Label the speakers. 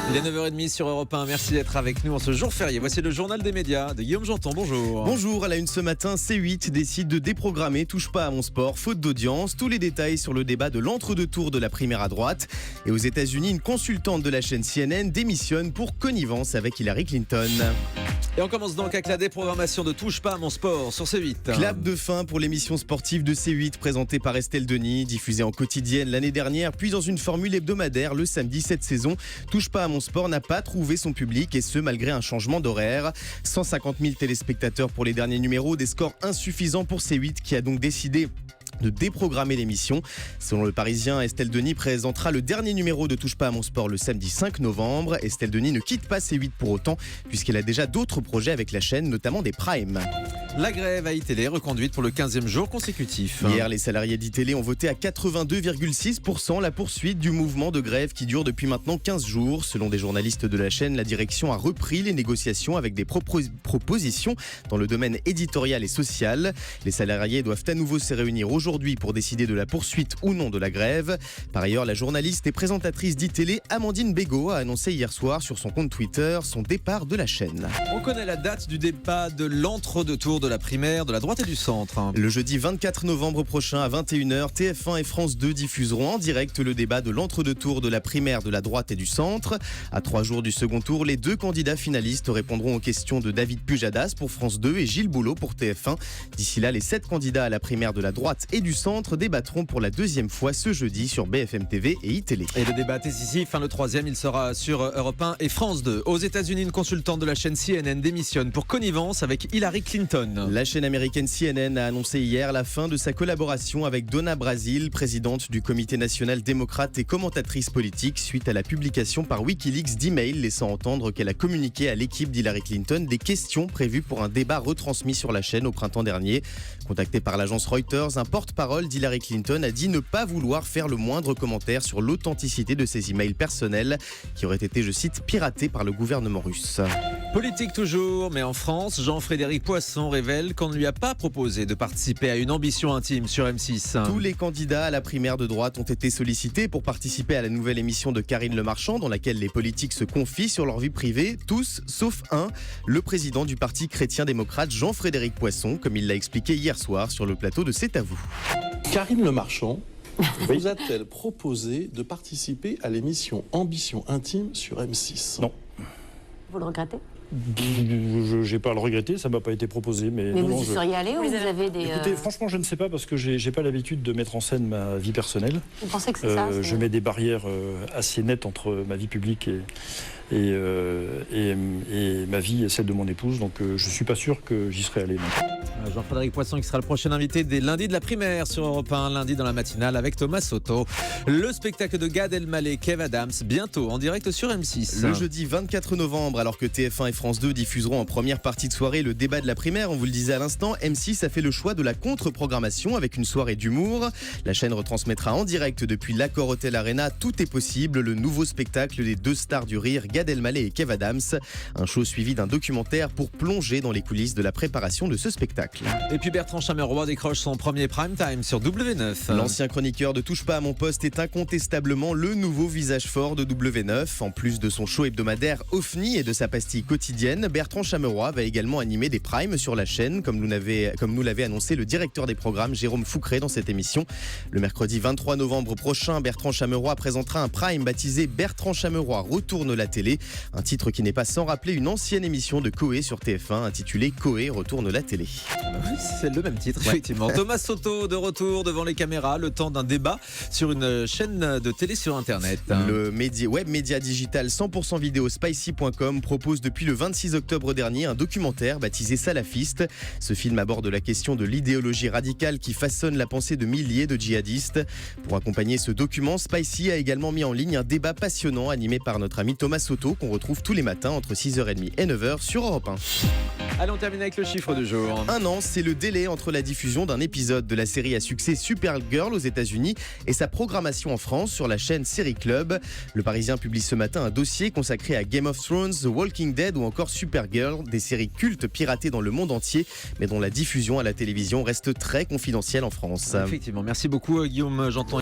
Speaker 1: Il est 9h30 sur Europe 1. Merci d'être avec nous en ce jour férié. Voici le journal des médias de Guillaume Janton. Bonjour.
Speaker 2: Bonjour, à la une ce matin, C8 décide de déprogrammer Touche pas à mon sport, faute d'audience. Tous les détails sur le débat de l'entre-deux-tours de la primaire à droite. Et aux États-Unis, une consultante de la chaîne CNN démissionne pour connivence avec Hillary Clinton.
Speaker 1: Et on commence donc avec la déprogrammation de Touche pas à mon sport sur C8.
Speaker 2: Clap de fin pour l'émission sportive de C8 présentée par Estelle Denis, diffusée en quotidienne l'année dernière, puis dans une formule hebdomadaire le samedi cette saison. Touche pas à mon sport n'a pas trouvé son public et ce malgré un changement d'horaire. 150 000 téléspectateurs pour les derniers numéros, des scores insuffisants pour C8 qui a donc décidé de déprogrammer l'émission. Selon le Parisien, Estelle Denis présentera le dernier numéro de Touche pas à mon sport le samedi 5 novembre. Estelle Denis ne quitte pas C8 pour autant puisqu'elle a déjà d'autres projets avec la chaîne, notamment des primes.
Speaker 1: La grève à iTélé reconduite pour le 15e jour consécutif.
Speaker 2: Hier, les salariés d'iTélé ont voté à 82,6% la poursuite du mouvement de grève qui dure depuis maintenant 15 jours. Selon des journalistes de la chaîne, la direction a repris les négociations avec des propositions dans le domaine éditorial et social. Les salariés doivent à nouveau se réunir aujourd'hui pour décider de la poursuite ou non de la grève. Par ailleurs, la journaliste et présentatrice d'iTélé, Amandine Bégaud, a annoncé hier soir sur son compte Twitter son départ de la chaîne.
Speaker 1: On connaît la date du débat de l'entre-deux-tours de la primaire de la droite et du centre.
Speaker 2: Le jeudi 24 novembre prochain à 21h, TF1 et France 2 diffuseront en direct le débat de l'entre-deux-tours de la primaire de la droite et du centre. À 3 jours du second tour, les deux candidats finalistes répondront aux questions de David Pujadas pour France 2 et Gilles Boulot pour TF1. D'ici là, les 7 candidats à la primaire de la droite et du centre débattront pour la deuxième fois ce jeudi sur BFM TV et iTélé.
Speaker 1: Et le débat est décisif, le troisième, il sera sur Europe 1 et France 2. Aux États-Unis, une consultante de la chaîne CNN démissionne pour connivence avec Hillary Clinton.
Speaker 2: La chaîne américaine CNN a annoncé hier la fin de sa collaboration avec Donna Brazile, présidente du Comité national démocrate et commentatrice politique, suite à la publication par Wikileaks d'emails laissant entendre qu'elle a communiqué à l'équipe d'Hillary Clinton des questions prévues pour un débat retransmis sur la chaîne au printemps dernier. Contacté par l'agence Reuters, un porte-parole d'Hillary Clinton a dit ne pas vouloir faire le moindre commentaire sur l'authenticité de ses emails personnels qui auraient été, je cite, piratés par le gouvernement russe.
Speaker 1: Politique toujours, mais en France, Jean-Frédéric Poisson révèle qu'on ne lui a pas proposé de participer à une ambition intime sur M6.
Speaker 2: Tous les candidats à la primaire de droite ont été sollicités pour participer à la nouvelle émission de Karine Le Marchand dans laquelle les politiques se confient sur leur vie privée, tous sauf un, le président du parti chrétien-démocrate Jean-Frédéric Poisson, comme il l'a expliqué hier soir sur le plateau de C'est à vous.
Speaker 3: Karine Le Marchand vous a-t-elle proposé de participer à l'émission Ambition intime sur M6 ?
Speaker 4: Non.
Speaker 5: Vous le regrettez ?
Speaker 4: Je n'ai pas à le regretter, ça ne m'a pas été proposé. Mais
Speaker 5: vous
Speaker 4: non,
Speaker 5: y seriez allé ou vous avez des...
Speaker 4: Écoutez, franchement, je ne sais pas parce que j'ai pas l'habitude de mettre en scène ma vie personnelle.
Speaker 5: Vous pensez que c'est ça
Speaker 4: Je mets des barrières assez nettes entre ma vie publique et ma vie et celle de mon épouse. Donc je ne suis pas sûr que j'y serais allé. Non.
Speaker 1: Jean-Frédéric Poisson qui sera le prochain invité dès lundi de la primaire sur Europe 1, lundi dans la matinale avec Thomas Soto. Le spectacle de Gad Elmaleh, Kev Adams, bientôt en direct sur M6.
Speaker 2: Le jeudi 24 novembre, alors que TF1 et France 2 diffuseront en première partie de soirée le débat de la primaire, on vous le disait à l'instant, M6 a fait le choix de la contre-programmation avec une soirée d'humour. La chaîne retransmettra en direct depuis l'Accor Hotel Arena Tout est possible, le nouveau spectacle des deux stars du rire, Gad Elmaleh et Kev Adams. Un show suivi d'un documentaire pour plonger dans les coulisses de la préparation de ce spectacle.
Speaker 1: Et puis Bertrand Chameroy décroche son premier prime time sur W9.
Speaker 2: L'ancien chroniqueur de Touche pas à mon poste est incontestablement le nouveau visage fort de W9. En plus de son show hebdomadaire OFNI et de sa pastille quotidienne, Bertrand Chameroy va également animer des primes sur la chaîne, comme nous l'avait annoncé le directeur des programmes Jérôme Foucret dans cette émission. Le mercredi 23 novembre prochain, Bertrand Chameroy présentera un prime baptisé Bertrand Chameroy retourne la télé, un titre qui n'est pas sans rappeler une ancienne émission de Coé sur TF1 intitulée Coé retourne la télé.
Speaker 1: Oui, c'est le même titre, effectivement. Thomas Soto de retour devant les caméras, le temps d'un débat sur une chaîne de télé sur Internet.
Speaker 2: Le web média digital 100% vidéo spicy.com propose depuis le 26 octobre dernier un documentaire baptisé Salafiste. Ce film aborde la question de l'idéologie radicale qui façonne la pensée de milliers de djihadistes. Pour accompagner ce document, Spicy a également mis en ligne un débat passionnant animé par notre ami Thomas Soto qu'on retrouve tous les matins entre 6h30 et 9h sur Europe 1.
Speaker 1: Allez, on termine avec le chiffre du jour.
Speaker 2: Un an, c'est le délai entre la diffusion d'un épisode de la série à succès Supergirl aux États-Unis et sa programmation en France sur la chaîne Série Club. Le Parisien publie ce matin un dossier consacré à Game of Thrones, The Walking Dead ou encore Supergirl, des séries cultes piratées dans le monde entier, mais dont la diffusion à la télévision reste très confidentielle en France.
Speaker 1: Effectivement, merci beaucoup Guillaume Janton.